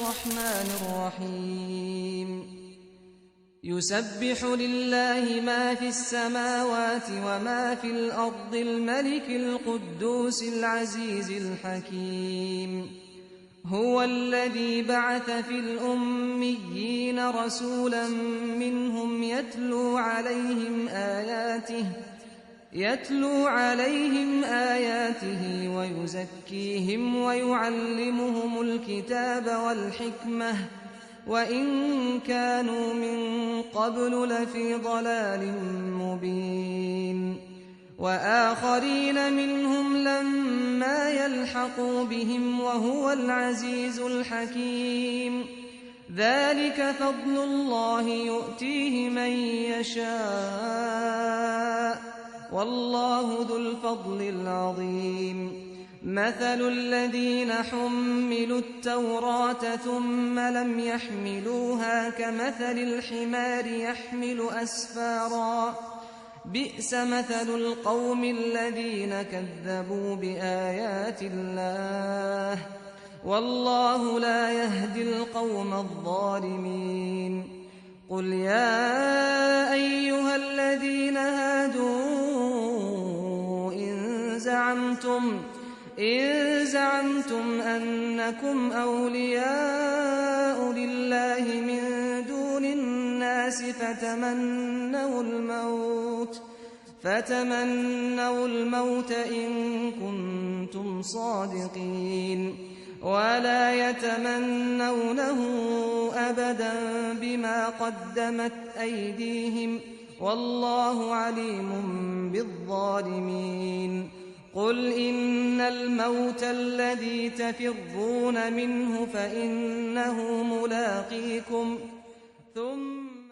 الرحمن الرحيم يسبح لله ما في السماوات وما في الأرض الملك القدوس العزيز الحكيم هو الذي بعث في الأميين رسولا منهم يتلو عليهم آياته ويزكيهم ويعلمهم الكتاب والحكمة وإن كانوا من قبل لفي ضلال مبين وآخرين منهم لما يلحقوا بهم وهو العزيز الحكيم ذلك فضل الله يؤتيه من يشاء والله ذو الفضل العظيم مثل الذين حملوا التوراة ثم لم يحملوها كمثل الحمار يحمل أسفارا بئس مثل القوم الذين كذبوا بآيات الله والله لا يهدي القوم الظالمين قل يا أيها الذين هادوا إن زعمتم أنكم أولياء لله من دون الناس فتمنوا الموت إن كنتم صادقين ولا يتمنونه أبدا بما قدمت أيديهم والله عليم بالظالمين قل إن الموت الذي تفرون منه فإنه ملاقيكم ثم